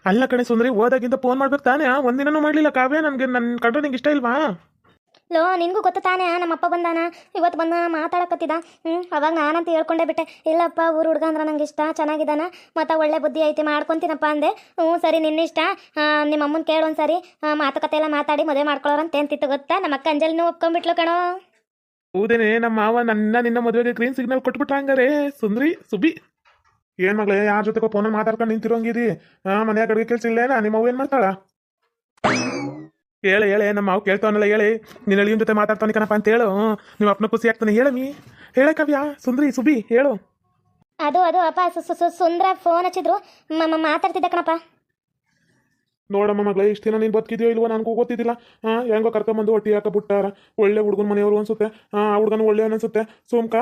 ಅಲ್ಲ ಕಣೆ ಸುಂದ್ರಿ, ಹೋದಾಗಿಂದ ಫೋನ್ ಮಾಡ್ಬೇಕು ತಾನೇ? ಒಂದಿನನೂ ಮಾಡ್ಲಿಲ್ಲ ಕಾವ್ಯ. ನನ್ನ ಕಂಡ್ರೆ ನಿಂಗೆ ಇಷ್ಟ ಇಲ್ವಾ? ಲೋ, ನಿನಗೂ ಗೊತ್ತು ತಾನೇ ನಮ್ಮಪ್ಪ ಬಂದಾನ, ಇವತ್ತು ಬಂದ ಮಾತಾಡಕತ್ತಿದ. ಅವಾಗ ನಾನಂತ ಹೇಳ್ಕೊಂಡೆ ಬಿಟ್ಟೆ, ಇಲ್ಲಪ್ಪ ಊರು ಹುಡುಗ ಅಂದ್ರೆ ನಂಗೆ ಇಷ್ಟ, ಚೆನ್ನಾಗಿದ್ದಾನ, ಮತ್ತು ಒಳ್ಳೆ ಬುದ್ಧಿ ಐತಿ, ಮಾಡ್ಕೊತೀನಪ್ಪ ಅಂದೆ. ಸರಿ ನಿನ್ನಿಷ್ಟ, ನಿಮ್ಮ ಅಮ್ಮನ ಕೇಳು ಒಂದ್ಸರಿ, ಮಾತುಕತೆ ಎಲ್ಲ ಮಾತಾಡಿ ಮದುವೆ ಮಾಡ್ಕೊಳ್ಳೋರಂತ ಅಂತಿತ್ತು. ಗೊತ್ತಾ, ನಮ್ಮ ಅಕ್ಕ ಅಂಜಲಿನೂ ಒಪ್ಕೊಂಡ್ಬಿಟ್ಲು ಕಣೋ. ಹೌದೇನೆ, ನಮ್ಮ ಮಾವ ನಿನ್ನ ಮದುವೆಗೆ ಗ್ರೀನ್ ಸಿಗ್ನಲ್ ಕೊಟ್ಬಿಟ್ಟ ಹಂಗಾರೆ. ಸುಂದ್ರಿ ಸುಬಿ ಏನ್ ಮಗಳೇ, ಯಾರ ಜೊತೆ ಫೋನಲ್ಲಿ ಮಾತಾಡ್ಕೊಂಡು ನಿಂತಿರೋಂಗಿದಿ? ಮನ್ಯಾಗ ಅಡುಗೆ ಕೆಲ್ಸ ಇಲ್ಲೇನಾ? ನಿಮ್ಮ ಅವ್ವ ಏನ್ ಮಾಡ್ತಾಳ? ಹೇಳೆ ನಮ್ಮ ಮಾವು ಕೇಳ್ತಾವನಲ್ಲ, ಹೇಳಿ ನಿನ್ನ ಅಳಿಯನ ಜೊತೆ ಮಾತಾಡ್ತಾನೆ ಕಣಪ್ಪ ಅಂತ ಹೇಳು. ನಿಮ್ಮ ಅಪ್ಪನ ಖುಷಿ ಆಗ್ತಾನೆ, ಹೇಳಮಿ. ಹೇಳ ಕಾವ್ಯ, ಸುಂದ್ರಿ ಸುಬಿ ಹೇಳು. ಅದು ಅಪ್ಪ, ಸುಂದ್ರ ಫೋನ್ ಹಚ್ಚಿದ್ರು, ಮಾತಾಡ್ತಿದ್ದೆ ಕಣಪ್ಪ. ನೋಡಮ್ಮ ಮಗಳೇ, ಇಷ್ಟು ದಿನ ನೀನು ಬದುಕಿದ್ಯೋ ಇಲ್ವೋ ನನಗೂ ಗೊತ್ತಿದ್ದಿಲ್ಲ. ಹೆಂಗೋ ಕರ್ಕೊಂಬಂದು ಹೊಟ್ಟಿ ಹಾಕಬಿಟ್ಟಾರ. ಒಳ್ಳೆ ಹುಡುಗನ ಮನೆಯವರು ಅನ್ಸುತ್ತೆ. ಆ ಹುಡುಗನ ಒಳ್ಳೆ ಅನ್ಸುತ್ತೆ. ಸುಮ್ಕ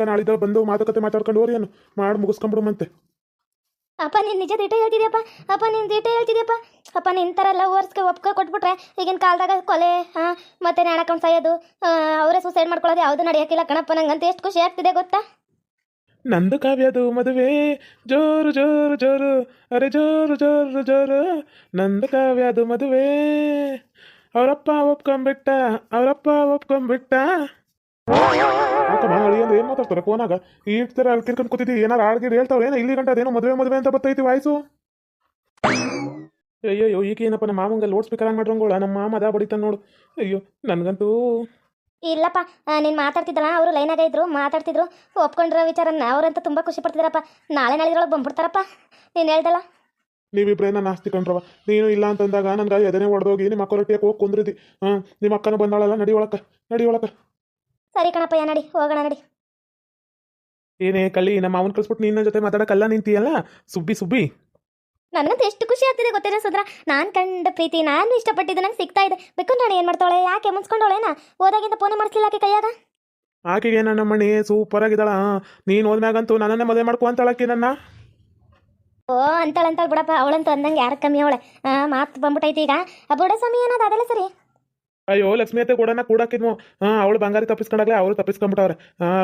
ನಾಳಿದ್ದ ಬಂದು ಮಾತುಕತೆ ಮಾತಾಡ್ಕೊಂಡು ಹೋರಿ, ಏನು ಮಾಡಿ ಮುಗಿಸ್ಕೊಂಬಿಡುಮಂತೆ. ಅಪ್ಪ ನೀನು ನಿಜ ದಿಟ ಹೇಳ್ತಿದ್ಯಪ್ಪ. ಅಪ್ಪ ನೀನು ದಿಟ ಹೇಳ್ತಿದ್ಯಪ್ಪ. ಅಪ್ಪ ನಿನ್ನ ಥರ ಲವರ್ಸ್ಗೆ ಕೊಟ್ಬಿಟ್ರೆ ಈಗಿನ ಕಾಲದಾಗ ಕೊಲೆ, ಮತ್ತೆ ನ್ಯಾಣಕೊಂಡು ಸಾಯೋದು, ಅವರೇ ಸೂಸೈಡ್ ಮಾಡ್ಕೊಳ್ಳೋದು ಯಾವುದು ನಡೆಯೋಕ್ಕಿಲ್ಲ ಕಣಪ್ಪ. ನಂಗಂತ ಎಷ್ಟು ಖುಷಿ ಆಗ್ತಿದೆ ಗೊತ್ತಾ. ನಂದು ಕಾವ್ಯದು ಮದುವೆ ಜೋರು ಜೋರು ಜೋರು, ಅರೆ ಜೋರು ಜೋರು ಜೋರು. ನಂದು ಕಾವ್ಯದು ಮದುವೆ, ಅವರಪ್ಪ ಒಪ್ಕೊಂಬಿಟ್ಟ, ಯಾಕಮ್ಮ ಅಳಿ ಅಂದ್ರೆ ಏನು ಮಾತಾಡ್ತಾರೆ ಫೋನಾಗ? ಈ ಥರ ಅಲ್ಲಿ ತಿರ್ಕೊಂಡು ಕೂತಿದ್ದೀವಿ, ಏನಾರು ಆಳ್ಗಿರ್ ಹೇಳ್ತಾವ್ರೆ ಏನೋ? ಇಲ್ಲಿ ಗಂಟೆ ಅದೇನೋ ಮದುವೆ ಅಂತ ಬರ್ತೈತಿ ವಾಯ್ಸು. ಅಯ್ಯೋ ಈಗ ಏನಪ್ಪ, ನಮ್ಮ ಮಾಮಂಗ ಲೋಡ್ ಸ್ಪೀಕರ್ ಆನ್ ಮಾಡ್ರಂಗೋಳ, ನಮ್ಮ ಮಾಮ ಅದ ಬಡಿತಾನೆ ನೋಡು. ಅಯ್ಯೋ ನನಗಂತೂ ಇಲ್ಲಪ್ಪ, ನೀನು ಮಾತಾಡ್ತಿದ್ದಲ್ಲ, ಅವರು ಲೈನಾಗ ಇದ್ರು, ಮಾತಾಡ್ತಿದ್ರು, ಒಪ್ಕೊಂಡಿರೋ ವಿಚಾರನ ಅವರಂತೂ ತುಂಬ ಖುಷಿ ಪಡ್ತಿದ್ದಾರಪ್ಪ. ನಾಳೆದ್ರೊಳಗೆ ಬಂದ್ಬಿಡ್ತಾರಪ್ಪ, ನೀನು ಹೇಳ್ದಲ್ಲ. ನೀವಿಬ್ರೇನ ನಾಸ್ತಿ ಕಂಡ್ರವ. ನೀನು ಇಲ್ಲ ಅಂತಂದಾಗ ನನ್ಗೆ ಎದನೆ ಹೊಡೆದೋಗಿ ನಿಮ್ಮ ಅಕ್ಕ ರೊಟ್ಟಿಗೆ ಹೋಗಿ ಕುಂದ್ರಿದಿ. ನಿಮ್ಮ ಅಕ್ಕನ ಬಂದಾಳಲ್ಲ, ನಡಿ ಒಳಕ. ಸರಿ ಕಣಪ್ಪ, ನಡಿ ಹೋಗೋಣ, ನಡಿ. ಏನೇ ಕಳ್ಳಿ, ನಮ್ಮ ಮಾವನ ಕಳ್ಸ್ಬಿಟ್ಟು ನಿನ್ನ ಜೊತೆ ಮಾತಾಡಕ್ಕಲ್ಲ ನಿಂತೀಯಲ್ಲ ಸುಬ್ಬಿ. ನನಗಂತೂ ಎಷ್ಟು ಖುಷಿ ಆಗ್ತಿದೆ ಗೊತ್ತಿರೋ ಸುಂದ್ರ. ನಾನು ಕಂಡ ಪ್ರೀತಿ, ನಾನು ಇಷ್ಟಪಟ್ಟಿದ್ದು ನಂಗೆ ಸಿಗ್ತಾ ಇದೆ. ಬೇಕು ನಾನು ಏನು ಮಾಡ್ತಾಳೆ, ಯಾಕೆ ಮುನ್ಸ್ಕೊಂಡವಳೇನ? ಹೋದಾಗಿಂದ ಫೋನೇ ಮಾಡಿಸ್ಲಿಲ್ಲ ಆಕೆ ಕೈಯಾಗ. ಆಕೆಗೆ ನನ್ನ ಮಣ್ಣಿ ಸೂಪರ್ ಆಗಿದ್ದಾಳ. ನೀನು ಹೋದ್ಮ್ಯಾಗಂತೂ ನನ್ನನ್ನೇ ಮದುವೆ ಮಾಡ್ಕೊ ಅಂತಾಳಕ್ಕೆ ನನ್ನ. ಓ ಅಂತಾಳ ಬಿಡಪ್ಪ, ಅವಳಂತೂ ಅಂದಂಗೆ ಯಾರು ಕಮ್ಮಿ ಅವಳೆ. ಮಾತು ಬಂದ್ಬಿಟ್ಟೈತಿ ಈಗ. ಬುಡ ಸ್ವಾಮಿ ಏನದು ಅದೆಲ್ಲ ಸರಿ. ಅಯ್ಯೋ ಲಕ್ಷ್ಮಿ ಅತ್ತೆ ಗೋಡನ ಕೂಡಾಕಿದ್ವು. ಅವಳು ಬಂಗಾರಿ ತಪ್ಪಿಸ್ಕೊಂಡಾಗ್ಲೇ ಅವರು ತಪ್ಪಿಸ್ಕೊಂಡ್ಬಿಟ್ಟವ್ರೆ.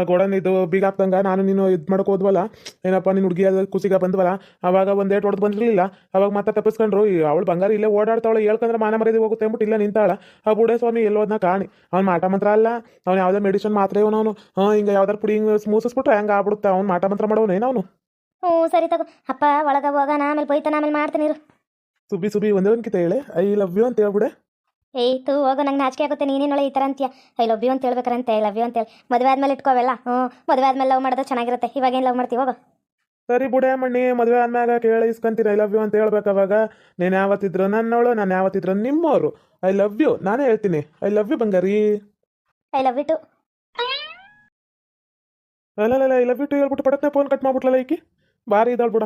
ಗೋಡನ್ ಇದು ಬೀಗ ಹಾಕ್ದಂಗ ನಾನು ನೀನು ಇದು ಮಾಡಕ್ ಹೋದ್ವಲ್ಲ, ಏನಪ್ಪ ನಿನ್ನ ಹುಡುಗಿ ಕುಸಿಗ ಬಂದ್ವಲ್ಲ, ಅವಾಗ ಒಂದೇಟ್ ಹೊಡೆದು ಬಂದಿರಲಿಲ್ಲ. ಅವಾಗ ಮತ್ತೆ ತಪ್ಪಿಸ್ಕೊಂಡ್ರು. ಅವಳು ಬಂಗಾರಿ ಇಲ್ಲೇ ಓಡಾಡ್ತಾವಳು, ಹೇಳ್ಕಂದ್ರೆ ಮಾನ ಮರ್ಯಾದೆ ಹೋಗುತ್ತೆ ಅಂದ್ಬಿಟ್ಟು ಇಲ್ಲ ನಿಂತಾಳ. ಆ ಬುಡೆ ಸ್ವಾಮಿ ಎಲ್ಲೋದ್ನ ಕಾಣಿ. ಅವ್ನು ಮಾಟ ಮಂತ್ರ ಅಲ್ಲ, ಅವ್ನು ಯಾವುದೇ ಮೆಡಿಸಿನ್ ಮಾತ್ರ ಇವನು. ಹಿಂಗೆ ಯಾವ್ದಾರು ಪುಡಿ ಹಿಂಗೆ ಸ್ಮೂಸಿಸ್ಬಿಟ್ರೆ ಹೆಂಗೆ ಆಗ್ಬಿಡುತ್ತೆ. ಅವ್ನು ಮಾಟ ಮಂತ್ರ ಮಾಡೋನು ಏನವನು. ಸರಿ ತಗೋ ಅಪ್ಪ, ಒಳಗ ಹೋಗೋಣ, ಆಮೇಲೆ ಬೈತಾನ, ಆಮೇಲೆ ಮಾಡ್ತೀನಿ ಇರು. ಸುಬ್ಬಿ ಒಂದೇ ಒಂದ್ಕಿತ ಹೇಳಿ ಐ ಲವ್ ಯು ಅಂತ ಹೇಳ್ಬಿಡೆ. ಏಯ್ತು ಹೋಗೋ, ನಂಗೆ ನಾಚಿಕೆ ಆಗುತ್ತೆ. ನೀನೇನೊಳೆ ಈ ಥರ ಅಂತೀಯ. ಐ ಲವ್ ಯು ಅಂತ ಹೇಳ್ಬೇಕಂತೆ, ಐ ಲವ್ ಯು ಅಂತೇಳಿ. ಮದುವೆ ಆದ್ಮೇಲೆ ಇಟ್ಕೋವೆಲ್ಲ. ಮದುವೆ ಆದ್ಮೇಲೆ ಲವ್ ಮಾಡೋದು ಚೆನ್ನಾಗಿರುತ್ತೆ. ಇವಾಗೇನು ಲವ್ ಮಾಡ್ತೀವಿ, ಹೋಗೋ. ಸರಿ ಬುಡೆ ಮಣ್ಣಿ, ಮದುವೆ ಆದ್ಮ್ಯಾಗ ಕೇಳಿ ಇಸ್ಕೊಂತೀರ ಐ ಲವ್ ಯು ಅಂತ ಹೇಳ್ಬೇಕು. ಅವಾಗ ನೀನು ಯಾವತ್ತಿದ್ರು ನನ್ನವಳು, ನಾನು ಯಾವತ್ತಿದ್ರು ನಿಮ್ಮವರು. ಐ ಲವ್ ಯು ನಾನೇ ಹೇಳ್ತೀನಿ. ಐ ಲವ್ ಯು ಬಂಗಾರಿ. I love you too. ಅಲ್ಲ ಐ ಲವ್ ಯು ಟು ಹೇಳ್ಬಿಟ್ಟು ಪಡತ್ತೆ ಫೋನ್ ಕಟ್ ಮಾಡ್ಬಿಟ್ಲಲ್ಲ ಈಕಿ. ಬಾರಿ ಇದ್ದಾಳು ಬಿಡ.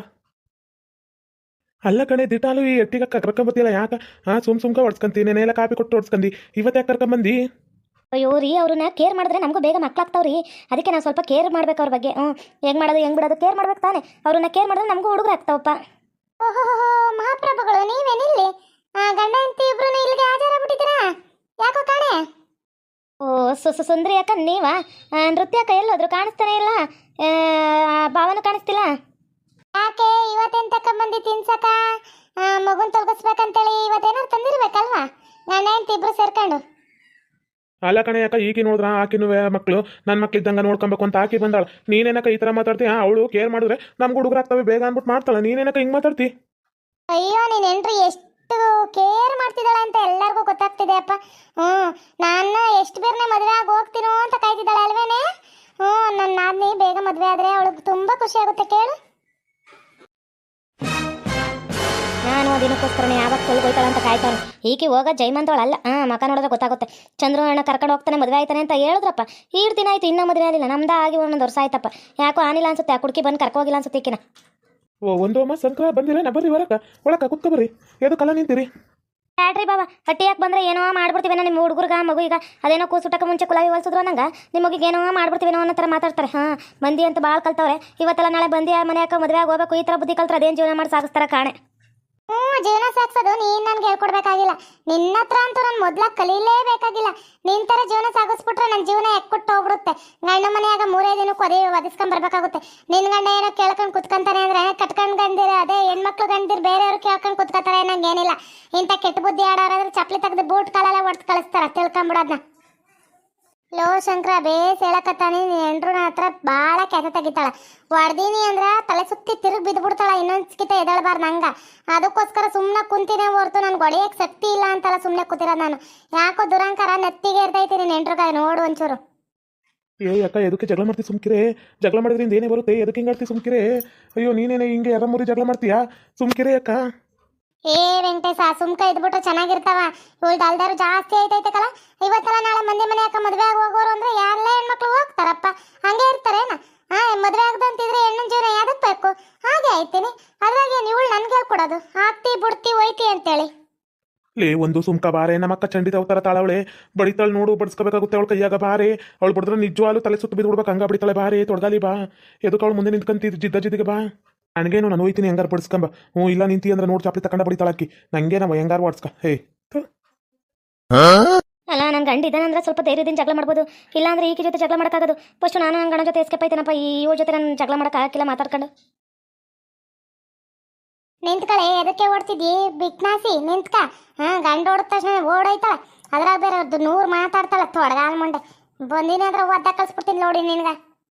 ಅಲ್ಲ ಕಣೆ ದಿಟಾಲು ಈ ಎಟ್ಟಿಗ ಕರ್ಕೊಂಬತ್ತಿಲ್ಲ ಯಾಕ? ಸುಮ್ಕ ಹೊಡ್ಸ್ಕೊಂತೀನಿ, ನೆನೆಲ್ಲ ಕಾಪಿ ಕೊಟ್ಟು ಹೊಡ್ಸ್ಕೊಂಡಿ, ಇವತ್ತು ಯಾಕೆ ಕರ್ಕೊಂಬಂದಿ? ಅಯ್ಯೋ ರೀ, ಅವ್ರನ್ನ ಕೇರ್ ಮಾಡಿದ್ರೆ ನಮಗೂ ಬೇಗ ಮಕ್ಕಳಾಗ್ತಾವ್ರಿ. ಅದಕ್ಕೆ ನಾವು ಸ್ವಲ್ಪ ಕೇರ್ ಮಾಡ್ಬೇಕು ಅವ್ರ ಬಗ್ಗೆ. ಹೆಂಗೆ ಮಾಡೋದು ಹೆಂಗೆ ಬಿಡೋದು ಕೇರ್ ಮಾಡ್ಬೇಕು ತಾನೆ. ಅವ್ರನ್ನ ಕೇರ್ ಮಾಡಿದ್ರೆ ನಮಗೂ ಹುಡುಗರು ಆಗ್ತಾವಪ್ಪ. ಓಹೋ ಮಹಾಪ್ರಭುಗಳು, ನೀವೇನಿಲ್ಲಿ ಗಂಡ ಹೆಂಡತಿ ಇಬ್ರು ಇಲ್ಲಿಗೆ ಹಾಜರಾಗ್ಬಿಟ್ಟಿದ್ದೀರಾ? ಯಾಕೋ ಕಾಣೆ? ಓ ಸುಂದ್ರಿ ಯಾಕ ನೀವಾ? ನೃತ್ಯ ಯಾಕ ಎಲ್ಲೋದ್ರು ಕಾಣಿಸ್ತಾನೆ ಇಲ್ಲ, ಭಾವನೂ ಕಾಣಿಸ್ತಿಲ್ಲ. ಯಾಕೆ ಇವತ್ತೇನು ತಕೊಂಬಂದಿ ತಿನ್ಸಕ? ಮಗುನ್ ತೊಲಗಿಸ್ಬೇಕಂತೇಳಿ ಇವತ್ತೇನಾರು ತಂದಿರ್ಬೇಕಲ್ವಾ? ಗಂಡ ಹೆಂಡತಿ ಇಬ್ರು ಸೇರ್ಕೊಂಡು. ಅಲ್ಲ ಕಣೆ, ಯಾಕ ಈಕಿ ನೋಡಿದ್ರ ಆಕಿನೂ ಮಕ್ಕಳು ನನ್ನ ಮಕ್ಳಿದ್ದಂಗೆ ನೋಡ್ಕೊಬೇಕು ಅಂತ ಆಕಿ ಬಂದಾಳ. ನೀನೇನಕ ಈ ಥರ ಮಾತಾಡ್ತಿ? ಅವಳು ಕೇರ್ ಮಾಡಿದ್ರೆ ನಮ್ಗೆ ಹುಡುಗರಾಗ್ತವೆ ಬೇಗ ಅಂದ್ಬಿಟ್ಟು ಮಾಡ್ತಾಳ. ನೀನೇನಕ ಹಿಂಗೆ ಮಾತಾಡ್ತಿ? ಅಯ್ಯೋ ನೀನೇನ್ರಿ ಎಷ್ಟು ಕೇರ್ ಮಾಡ್ತಿದ್ದಾಳೆ ಅಂತ ಎಲ್ಲರಿಗೂ ಗೊತ್ತಾಗ್ತಿದೆ ಅಪ್ಪ. ನಾನು ಎಷ್ಟು ಬೇರ್ನೆ ಮದುವೆ ಆಗಿ ಹೋಗ್ತೀನೋ ಅಂತ ಕಾಯ್ತಿದ್ದಾಳೆ ಅಲ್ವೇನೆ? ನನ್ನ ನಾದ್ನಿ ಬೇಗ ಮದುವೆ ಆದರೆ ಅವಳಿಗೆ ತುಂಬ ಖುಷಿ ಆಗುತ್ತೆ ಕೇಳು. ನಾನು ದಿನಕ್ಕೋಸ್ಕರನೇ ಯಾವಾಗ ತೊಳ್ಗೋಯ್ತಾಳೆ ಅಂತ ಕಾಯ್ತಾನೆ. ಈಕೆ ಹೋಗ ಜೈಮಂತವಳಲ್ಲ. ಮಕ ನೋಡಿದ್ರೆ ಗೊತ್ತಾಗುತ್ತೆ. ಚಂದ್ರು ಅಣ್ಣ ಕರ್ಕೊಂಡು ಹೋಗ್ತಾನೆ, ಮದುವೆ ಆಯ್ತಾನೆ ಅಂತ ಹೇಳಿದ್ರಪ್ಪ. 7 ದಿನ ಆಯ್ತು, ಇನ್ನೂ ಮದುವೆ ಆಗಿಲ್ಲ. ನಮ್ದು ಆಗಿ 1 ವರ್ಷ ಆಯ್ತಪ್ಪ. ಯಾಕೋ ಆನಿಲ್ಲ ಅನ್ಸುತ್ತೆ. ಆ ಕುಡ್ಕಿ ಬಂದು ಕರ್ಕೋಗಿಲ್ಲ ಅನ್ಸುತ್ತೆ ಈಕಿನ. ಒಂದು ಅಮ್ಮ ಸಂಕ್ರ ಬಂದಿಲ್ಲ ನಾ, ಬರ್ರಿ ಒಳಕ ಕುತ್ಕೊ ಬರ್ರಿ. ಕಲ್ಲ ನಿಂತೀರಿ? ಬ್ಯಾಡ್ರಿ ಬಾಬಾ, ಹಟ್ಟಿ ಯಾಕೆ ಬಂದರೆ ಏನೋ ಮಾಡ್ಬಿಡ್ತೀವೇನೋ ನಿಮ್ಮ ಹುಡುಗರ್ಗ ಮಗು. ಈಗ ಅದೇನೋ ಕೂಸುಟಕ್ಕೆ ಮುಂಚೆ ಕುಲಾವಿ ಹೊಲ್ಸಿದ್ರು ನಂಗೆ, ನಿಮ್ಮ ಮಗಿಗೆ ಏನೋ ಮಾಡ್ಬಿಡ್ತೀವೇನೋ ಅನ್ನೋ ಥರ ಮಾತಾಡ್ತಾರೆ. ಬಂದಿ ಅಂತ ಭಾಳ ಕಲ್ತವ್ರೆ. ಇವತ್ತೆಲ್ಲ ನಾಳೆ ಬಂದಿ ಮನೆಯಾಕ ಮದುವೆ ಆಗಿ ಹೋಗ್ಬೇಕು ಈ ಥರ ಬುದ್ಧಿ ಕಲ್ತ್ರೆ ಅದೇನು ಜೀವನ ಮಾಡಿ ಸಾಗಿಸ್ತಾರೆ ಕಾಣೆ. ಜೀವನ ಸಾಗಿಸೋದು ನೀನ್ ನನ್ಗೆ ಹೇಳ್ಕೊಡ್ಬೇಕಾಗಿಲ್ಲ. ನಿನ್ನ ಹತ್ರ ಅಂತೂ ನಾನು ಮೊದ್ಲ ಕಲೀಲೇಬೇಕಾಗಿಲ್ಲ. ನಿನ್ ತರ ಜೀವನ ಸಾಗಿಸ್ಬಿಟ್ರೆ ನನ್ನ ಜೀವನ ಎಕ್ಕುಟ್ಟು ಹೋಗ್ಬಿಡುತ್ತೆ. ಗಂಡ ಮನೆಯಾಗ 3 ದಿನಕ್ಕೆ ಒದಿಸ್ಕೊಂಡ್ ಬರ್ಬೇಕಾಗುತ್ತೆ. ನಿನ್ ಗಂಡ ಏನೋ ಕೇಳ್ಕೊಂಡ್ ಕುತ್ಕೊಂತಾನೆ ಅಂದ್ರೆ ಕಟ್ಕೊಂಡ್ ಗಂಡಿರ ಅದೇ ಹೆಣ್ಮಕ್ಳು ಗಂಡಿರ್ ಬೇರೆಯವ್ರು ಕೇಳ್ಕೊಂಡ್ ಕುತ್ಕೊತಾರೆ ನಂಗೇನಿಲ್ಲ. ಇಂಥ ಕೆಟ್ಟ ಬುದ್ಧಿ ಆಡೋರಾದ್ರೆ ಚಪ್ಲಿ ತೆಗೆದು ಬೂಟ್ ಕಾಲೆಲ್ಲ ಹೊಡ್ದು ಕಳಿಸ್ತಾರ ತಿಳ್ಕೊಂಬಿಡೋದ್ನ. ಲೋ ಶಂಕರ ಬೇಸ್ ಹೇಳಕತ್ತಾನಿ. ಎಂಟ್ರು ನನ್ನ ಹತ್ರ ಭಾಳ ಕೆಟ್ಟ ತೆಗಿತಾಳ. ಹೊಡ್ದೀನಿ ಅಂದ್ರ ತಲೆ ಸುತ್ತಿ ತಿರುಗಿ ಬಿದ್ದುಬಿಡ್ತಾಳ. ಇನ್ನೊಂದ್ಕಿತ ಎದಳ್ಬಾರ್ದು ನಂಗ. ಅದಕ್ಕೋಸ್ಕರ ಸುಮ್ಮನೆ ಕುಂತಿನೇ ಹೊರ್ತು ನನ್ಗೆ ಹೊಡೆಯಕ್ಕೆ ಶಕ್ತಿ ಇಲ್ಲ ಅಂತಲ್ಲ ಸುಮ್ಮನೆ ಕೂತಿರೋದು ನಾನು. ಯಾಕೋ ದುರಂಕಾರ ನೆತ್ತಿಗೆ ಇರ್ತೈತಿ ನೀನು ಎಂಟ್ರುಗಾಯ ನೋಡು ಒಂಚೂರು. ಏ ಅಕ್ಕ ಎದಕ್ಕೆ ಜಗಳ ಮಾಡ್ತಿ ಸುಮ್ಕಿರೆ? ಜಗಳ ಮಾಡೋದ್ರಿಂದ ಏನೇ ಬರುತ್ತೆ? ಎದಕ್ಕೆ ಹಿಂಗಾಡ್ತಿ ಸುಮ್ಕಿರೆ? ಅಯ್ಯೋ ನೀನೇನೆ ಹಿಂಗೆ ಯಾರ ಮುರಿ ಜಗಳ ಮಾಡ್ತೀಯಾ? ಸುಮ್ಕಿರೆ ಅಕ್ಕ. ಏ ವೆಂಕಟೇಶ ಸುಮ್ಕ ಇದ್ಬಿಟ್ಟು ಚೆನ್ನಾಗಿರ್ತಾವ. ಇವಳು ಅಲ್ದಾರು ಜಾಸ್ತಿ ಐತೈತಕಲ್ಲ. ಇವತ್ತೆಲ್ಲ ನಾಳೆ ಮಂದಿ ಮನೆ ಯಾಕ ಮದುವೆ ಆಗಿ ಹೋಗೋರು ಅಂದ್ರೆ ಯಾರಲ್ಲೇ ಹೆಣ್ಮಕ್ಳು ಹೋಗ್ತಾರಪ್ಪ. ಹಂಗೆ ಇರ್ತಾರೇನ? ಮದುವೆ ಆಗದಂತಿದ್ರೆ ಹೆಣ್ಣಿನ ಜೀವನ ಯಾವ್ದಕ್ ಬೇಕು? ಹಾಗೆ ಐತೀನಿ. ಅದ್ರಾಗೆ ಇವಳು ನನ್ಗೆ ಹೇಳ್ಕೊಡೋದು ಹಾಕ್ತಿ ಬಿಡ್ತಿ ಹೋಯ್ತಿ ಅಂತೇಳಿ. ಲೇ ಒಂದು ಸುಮ್ಕ ಬಾರೆ. ನಮ್ಮಕ್ಕ ಚಂಡಿತ ಅವತಾರ ತಾಳವಳೆ. ಬಡಿತಾಳೆ ನೋಡು, ಬಡಿಸ್ಕೋಬೇಕಾಗುತ್ತೆ ಅವಳ ಕೈಯಾಗ ಬಾರೆ. ಅವಳು ಬಡಿದ್ರೆ ನಿಜವಾಗ್ಲೂ ತಲೆ ಸುತ್ತ ಬಿದ್ದು ಬಿಡ್ಬೇಕು. ಹಂಗ ಬಡಿತಾಳೆ ಬಾರೆ. ತೊಡಗಾಲಿ ಬಾ. ಎದಕ್ಕೆ ಅವಳು ಮುಂದೆ ನಿಂತ್ಕೊಂತಿದ್ದು ಜಿದ್ದಿಗೆ ಬಾ. ನನಗೇನು ನಾನು ಹೋಯ್ತೀನಿ ಹೆಂಗಾರು ಬಡಿಸ್ಕೊಂಬ. ಇಲ್ಲ ನಿಂತಿ ಅಂದ್ರೆ ನೋಡಿ ಚಾಪಿ ತಕೊಂಡ ಬಡಿತಾಳಕ್ಕಿ. ನಂಗೆ ನಾವು ಹೆಂಗಾರು ಓಡಿಸ್ಕ. ಹೇ ಅಲ್ಲ ನನ್ನ ಗಂಡ ಇದ್ದಾನಂದ್ರೆ ಸ್ವಲ್ಪ ಧೈರ್ಯದಿಂದ ಜಗಳ ಮಾಡ್ಬೋದು. ಇಲ್ಲಾಂದ್ರೆ ಈಕೆ ಜೊತೆ ಜಗಳ ಮಾಡೋಕ್ಕಾಗೋದು. ಫಸ್ಟ್ ನಾನು ನನ್ನ ಗಂಡ ಜೊತೆ ಎಸ್ಕೇಪ್ ಆಯ್ತೇನಪ್ಪ. ಇವಳ ಜೊತೆ ನಾನು ಜಗಳ ಮಾಡೋಕ್ಕಾಗಿಲ್ಲ ಮಾತಾಡ್ಕೊಂಡು. ನಿಂತ್ಕಳೆ ಎದಕ್ಕೆ ಓಡ್ತಿದ್ದಿ ಬಿಕ್ನಾಸಿ? ನಿಂತ್ಕ. ಗಂಡ ಓಡಿದ ತಕ್ಷಣ ಓಡೋಯ್ತಾಳ. ಅದ್ರಾಗ ಬೇರೆ 100 ಮಾತಾಡ್ತಾಳ ತೊಡಗಾಲ ಮುಂಡೆ. ಬಂದಿನಿ ಅಂದ್ರೆ ಒದ್ದ ಕಳ್ಸ್ಬಿಡ್ತೀನಿ ನೋಡಿ ನಿನ್ಗ.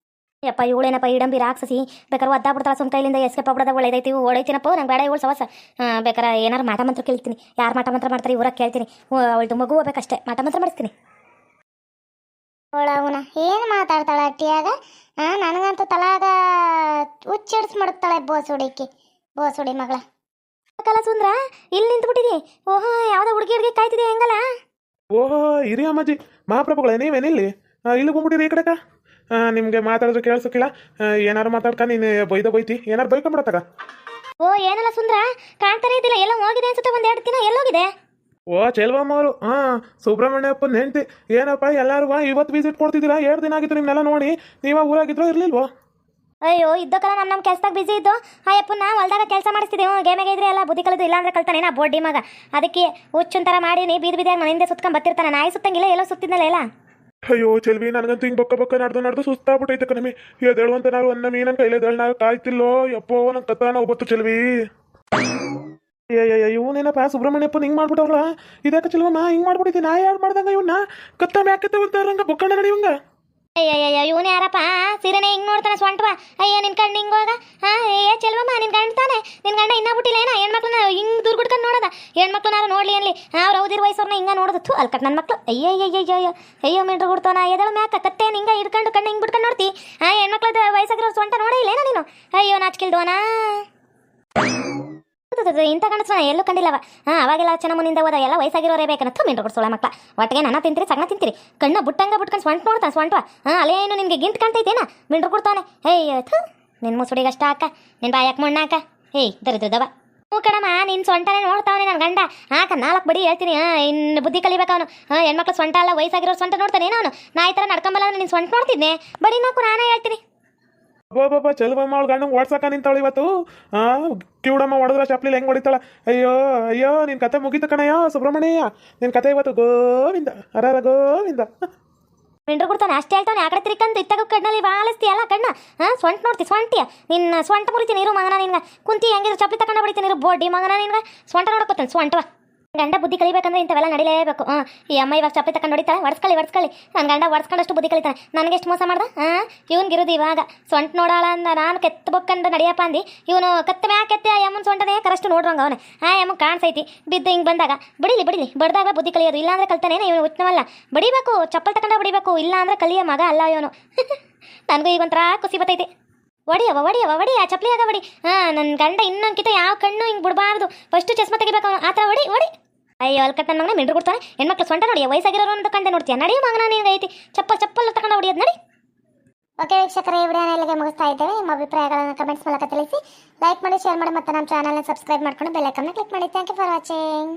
ಯಪ್ಪ ಇವಳೇನಪ್ಪ ಇಡಂಬಿ ರಾಕ್ಷಸಿ. ಬೇಕಾದ್ರೆ ಒದ್ದಾಡ್ಬಿಡ್ತಾಳ ಸುಮ್ ಕೈಲಿಂದ ಎಸ್ಕೇಪ್ ಆಗ್ಬಿಡೋದ ಒಳ್ಳೇದೈತಿ. ಓಡೈತಿನಪ್ಪ ನಂಗೆ ಬೇಡ ಇವಳು ಸವಸ. ಬೇಕಾರೆ ಏನಾರು ಮಾಟ ಮಂತ್ರ ಕೇಳ್ತೀನಿ. ಯಾರು ಮಾಟ ಮಂತ್ರ ಮಾಡ್ತಾರೆ ಇವ್ರಾಗ ಕೇಳ್ತೀನಿ. ಅವಳ್ದು ಮಗು ಹೋಗ್ಬೇಕಷ್ಟೇ. ಮಾಟ ಮಂತ್ರ ಮಾಡಿಸ್ತೀನಿ. ಅವನ ಏನು ಮಾತಾಡ್ತಾಳ ಅಟ್ಟಿಯಾಗ? ನನಗಂತೂ ತಲಾಗ ಹುಚ್ಚಿಡ್ಸ್ ಮಾಡುತ್ತಾಳೆ ಬೋಸುಡಿ ಮಗಳ. ಕಲ ಸುಂದ್ರ ಇಲ್ಲಿ ನಿಂತ್ಬಿಟ್ಟಿದಿ. ಓಹೋ ಯಾವ್ದೋ ಹುಡುಗಿ ಕಾಯ್ತಿದೆ ಹೆಂಗಲ್ಲ? ಓಹೋ ಹಿರಿಯ ಅಮ್ಮಾಜಿ ಮಹಾಪ್ರಭುಗಳೇ ನೀವೇನಿಲ್ಲಿ? ಇಲ್ಲಿ ಬಂದ್ಬಿಟ್ಟಿರಿ ಈ ಕಡೆಕ. ನಿಮಗೆ ಮಾತಾಡಿದ್ರೆ ಕೇಳಿಸೋಕಿಲ್ಲ. ಏನಾರು ಮಾತಾಡ್ಕ ನೀನು ಬೈತಿ. ಏನಾರು ಬೈಕೊಂಬಿಡತ್ತಾಗ. ಓ ಏನಲ್ಲ ಸುಂದ್ರ ಕಾಣ್ತಾನೆ ಇದ್ದಿಲ್ಲ. ಎಲ್ಲ ಹೋಗಿದೆ ಅನ್ಸುತ್ತೆ. 1-2 ದಿನ ಎಲ್ಲೋಗಿದೆ? ಓ ಚೆಲ್ವಮ್ಮ ಅವರು ಸುಬ್ರಹ್ಮಣ್ಯಪ್ಪನ ಹೆಂಡ್ತಿ. ಏನಪ್ಪ ಎಲ್ಲರೂ ಇವತ್ತು ವಿಸಿಟ್ ಕೊಡ್ತಿದ್ದೀರಾ? 2 ದಿನ ಆಗಿತ್ತು ನಿಮ್ಮನ್ನೆಲ್ಲ ನೋಡಿ. ನೀವ ಊರಾಗಿದ್ರೋ ಇರ್ಲಿಲ್ವೋ? ಅಯ್ಯೋ ಇದ್ದಕ್ಕಲ್ಲ ನಮ್ಮ ಕೆಲ್ಸದಾಗ ಬಿಸಿ ಇದ್ದು. ಅಯ್ಯಪ್ಪನ ಹೊಲ್ದಾಗ ಕೆಲಸ ಮಾಡಿಸ್ತಿದ್ದೆ. ಗೇಮಾಗ ಇದ್ರೆ ಎಲ್ಲ ಬುದ್ಧಿ ಕಲಿದು ಇಲ್ಲಾಂದ್ರೆ ಕಲ್ತಾನೆ ನಾ ಬೋಡಿ ಮಗ. ಅದಕ್ಕೆ ಹುಚ್ಚುಂತರ ಮಾಡಿ ನೀ ಬೀದಿಯಾಗ ನನ್ನ ಹಿಂದೆ ಸುತ್ಕೊಂಡ್ ಬರ್ತಿರ್ತಾನೆ. ನಾಯಿ ಸುತ್ತಂಗಿಲ್ಲ ಎಲ್ಲೋ ಸುತ್ತಿದ್ನಲ್ಲ ಎಲ್ಲ. ಅಯ್ಯೋ ಚೆಲ್ವಿ ನನಗಂತೂ ಹಿಂಗೆ ಬಕ್ಕ ನಡೆದು ಸುಸ್ತಾಗ್ಬಿಟ್ಟೈತೆ ಕಣಮಿ. ಎದ್ದೇಳುವಂತ ನಾವು ಅನ್ನ ಮೀನ ಕೈಲಿ ಎದ್ದೇಳ ನಾವು ಕಾಯ್ತಿಲ್ಲೋ ಯಪ್ಪೋ ನಂಗೆ ಕತ್ತಾನ ಒಬ್ಬತ್ತು ಚೆಲ್ವಿ. ಇವನೇನಪ್ಪ ಸುಬ್ರಹ್ಮಣ್ಯಪ್ಪನ ಹಿಂಗೆ ಮಾಡ್ಬಿಟ್ಟವ್ರಲ್ಲ. ಇದಕ್ಕೆ ಚೆಲ್ವಮ್ಮ ಹಿಂಗೆ ಮಾಡ್ಬಿಟ್ಟಿದ್ದೆ. ನಾ ಯಾರು ಮಾಡ್ದಂಗ ಇವನ್ನ ಕತ್ತ ಮ್ಯಾಕತ್ತೆ ಹೋಗ್ತಾರಂಗ ಬೊಕ್ಕಣ್ಣ ನಡಿವಂಗ. ಅಯ್ಯಯ್ಯ ಇವನು ಯಾರಪ್ಪ? ಸೀರೆನೆ ಹಿಂಗೆ ನೋಡ್ತಾನೆ ಸ್ವಂಟವ. ಅಯ್ಯೋ ನಿನ್ ಕಣ್ಣು ಹಿಂಗೋಗ. ಚೆಲ್ವಮ್ಮ ನಿನ್ ಗಂಡ ತಾನೆ. ನಿನ್ ಗಂಡ ಇನ್ನೂ ಬಿಟ್ಟಿಲ್ಲ ಏನ? ಹೆಣ್ಮಕ್ಳನ್ನ ಹಿಂಗೆ ದೂರ ಬಿಡ್ಕೊಂಡು ನೋಡೋದ? ಹೆಣ್ಮಕ್ಳನ್ನಾರು ನೋಡ್ಲಿ ಅನ್ಲಿ. ಅವ್ರು ಹೌದಿರ ವಯಸ್ಸವ್ರನ್ನ ಹಿಂಗೆ ನೋಡೋದು. ಅಲ್ಲಿ ಕಟ್ ನನ್ನ ಮಕ್ಳು. ಅಯ್ಯೋ ಮಿಂಡ್ರು ಬಿಡ್ತಾನ ಎದಳ ಮ್ಯಾಕ ಕತ್ತೆ ಹಿಂಗೆ ಹಿಡ್ಕೊಂಡು ಕಣ್ಣು ಹಿಂಗೆ ಬಿಡ್ಕೊಂಡು ನೋಡ್ತಿ. ಹೆಣ್ಮಕ್ಳದ ವಯಸ್ಸಾಗಿರೋ ಸ್ವಂಟ ನೋಡೇ ಇಲ್ಲೇನ ನೀನು? ಅಯ್ಯೋ ನಾಚಿಕಿಲ್ದೋನಾ. ಇಂಥ ಗಂಡಸ್ನ ಎಲ್ಲೂ ಕಂಡಿಲ್ಲವ. ಅವಾಗೆಲ್ಲ ಚೆನ್ನಾಗಿ ಮುಂದಿಂದ ಹೋದ ಎಲ್ಲ ವಯಸ್ಸಾಗಿರೋರೇ ಬೇಕನ್ನತ್ತು ಮಿಂಡ್ರು ಕೊಡ್ಸೋಳ ಮಕ್ಳ. ಒಟ್ಟಿಗೆ ನನ್ನ ತಿಂತೀರಿ ಸಣ್ಣ ತಿಂತೀರಿ. ಕಣ್ಣ ಬಿಟ್ಕೊಂಡು ಸ್ವಂಟ ನೋಡ್ತಾನೆ ಸ್ವಂಟವ. ಅಲ್ಲೇನು ನಿನ್ಗೆ ಗಿಂಟ್ ಕಾಣ್ತೈತೇನ? ಮಿಂಡ್ರು ಕೊಡ್ತಾನೆ. ನಿನ್ನ ಮುಸುಡಿಗಷ್ಟ ಹಾಕ. ನಿನ್ನ ಬಾಯಕ್ಕೆ ಮಣ್ಣಾಕ. ದರಿದ್ರದವ. ಹ್ಞೂ ಕಣಮ್ಮ ನಿನ್ನ ಸೊಂಟನೇ ನೋಡ್ತಾವನೆ ನನ್ನ ಗಂಡ. 4 ಬಡಿ ಹೇಳ್ತೀನಿ. ಇನ್ನು ಬುದ್ಧಿ ಕಲಿಬೇಕು ಅವನು. ಹೆಣ್ಮಕ್ಳು ಸೊಂಟ ಅಲ್ಲ ವಯಸ್ಸಾಗಿರೋ ಸೊಂಟ ನೋಡ್ತಾನೆ ಅವನು. ನಾ ಈ ಥರ ನಡ್ಕೊಂಬಲ್ಲ ನಿನ್ನ ಸೊಂಟ ನೋಡ್ತಿದ್ನೆ. ಬಡಿ ನಾಕು ನಾನೇ ಹೇಳ್ತೀನಿ. ಬಾಬಾ ಚೆಲ್ವಮ್ಮ ಅವಳು ಗಂಡಂಗೆ ಓಡ್ಸಕ್ಕ ನಿಂತಾಳು ಇವತ್ತು. ಕಿವುಡಮ್ಮ ಹೊಡೆದ್ರ ಚಪ್ಲಿಲಿ ಹೆಂಗೆ ಹೊಡಿತಾಳ. ಅಯ್ಯೋ ನಿನ್ನ ಕತೆ ಮುಗೀತು ಕಣಯ್ಯೋ ಸುಬ್ರಹ್ಮಣ್ಯ. ನಿನ್ನ ಕತೆ ಇವತ್ತು ಗೋವಿಂದ ಅರಾರ ಗೋವಿಂದ. ಮಿಂಡ್ರು ಕೊಡ್ತಾನೆ ಅಷ್ಟೇ ಹೇಳ್ತಾನೆ. ಆ ಕಡೆ ತಿರ್ಕಂತ ಇತ್ತಾಗ ಕಣ್ಣಲ್ಲಿ ಬಾಳಿಸ್ತಿ ಅಲ್ಲ ಕಣ್ಣ. ಸೊಂಟ ನೋಡ್ತಿ ಸೊಂಟಿಯ ನಿನ್ನ ಸೊಂಟ ಮುರಿತೀನಿ ಇರು ಮಗನ. ನಿನ್ಗೆ ಕುಂತಿ ಹೆಂಗಿದ್ರು ಚಪ್ಪಲಿ ತಗೊಂಡು ಬಿಡ್ತೀನಿ ಇರು ಬೋಡಿ ಮಗನ. ನಿನ್ಗೆ ಸೊಂಟ ನೋಡ್ಕೊತಾನೆ ಸೊಂಟವ. ಗಂಡ ಬುದ್ಧಿ ಕಲಿಬೇಕಂದ್ರೆ ಇಂಥವೆಲ್ಲ ನಡಿಲೇಬೇಕು. ಈ ಅಮ್ಮ ಇವಾಗ ಚಪ್ಪಲಿ ತಗೊಂಡು ಹೊಡಿತಾಳೆ. ಒಡ್ಸ್ಕೊಳ್ಳಿ. ನನ್ನ ಗಂಡ ಒಡ್ಸ್ಕೊಂಡಷ್ಟು ಬುದ್ಧಿ ಕಲಿತಾನೆ. ನನಗೆ ಎಷ್ಟು ಮೋಸ ಮಾಡ್ದ? ಇವ್ನಿಗಿರೋದು ಇವಾಗ ಸೊಂಟ ನೋಡಾಳ ಅಂದ ನಾನು ಕೆತ್ತ ಬೊಕ್ಕಂಡು ನಡಿಯಪ್ಪ ಅಂದು ಇವನು ಕತ್ತ ಮ್ಯಾಕೆತ್ತೆ ಆ ಅಮ್ಮನ ಸೊಂಟನೇ ಕರೆಷ್ಟು ನೋಡ್ರಂಗ ಅವನು. ಅಮ್ಮ ಕಾಣಿಸೈತಿ ಬಿದ್ದು ಹಿಂಗೆ ಬಂದಾಗ ಬಿಡಿಲಿ ಬಡ್ದಾಗ ಬುದ್ಧಿ ಕಲಿಯೋದು. ಇಲ್ಲಾಂದ್ರೆ ಕಲ್ತಾನೇನ ಇವನು ಉತ್ತಮಲ್ಲ. ಬಡಿಬೇಕು ಚಪ್ಪಲ್ ತಗೊಂಡ ಬಡಿಬೇಕು. ಇಲ್ಲ ಅಂದ್ರೆ ಕಲಿಯ ಮಗ ಅಲ್ಲ ಇವನು. ನನಗೂ ಈಗ ಒಂಥರ ಖುಷಿ ಬರ್ತೈತಿ. ಒಡಿ ಆ ಚಪ್ಪಲಿಯಾಗ ಒಡಿ. ನನ್ನ ಗಂಡ ಇನ್ನೊಂದ್ಕಿತ ಯಾವ ಕಣ್ಣು ಹಿಂಗೆ ಬಿಡಬಾರ್ದು. ಫಸ್ಟ್ ಚಸ್ಮಾ ತೆಗಿಬೇಕು ಅವನು. ಆ ಥರ ಒಡಿ. ಅಯ್ಯೋ ಅಲ್ಲಿ ಕಟ್ಟ ನನ್ನ ಮಗನ ಮಿಂಡ್ರು ಕೊಡ್ತಾನೆ. ಹೆಣ್ಮಕ್ಳು ಸೊಂಟ ನೋಡಿ ವಯಸ್ಸಾಗಿರೋರು ಅಂತ ಕಂಡೆ ನೋಡ್ತೀಯ. ನಡಿ ಮಗನ ನಿನ್ಗೆ ಐತಿ ಚಪ್ಪಲ್ ತಗೊಂಡು ಹೊಡಿಯೋದು ನಡಿ. ಓಕೆ ವೀಕ್ಷಕರೇ ಈ ವಿಡಿಯೋನ ಇಲ್ಲಿಗೆ ಮುಗಿಸ್ತಾ ಇದ್ದೇವೆ. ನಿಮ್ಮ ಅಭಿಪ್ರಾಯಗಳನ್ನು ಕಮೆಂಟ್ಸ್ ಮೂಲಕ ತಿಳಿಸಿ. ಲೈಕ್ ಮಾಡಿ ಶೇರ್ ಮಾಡಿ ಮತ್ತು ನಮ್ಮ ಚಾನಲ್ನ ಸಬ್ಸ್ಕ್ರೈಬ್ ಮಾಡ್ಕೊಂಡು ಬೆಲ್ ಐಕಾನ್ನ ಕ್ಲಿಕ್ ಮಾಡಿ. Thank you for watching.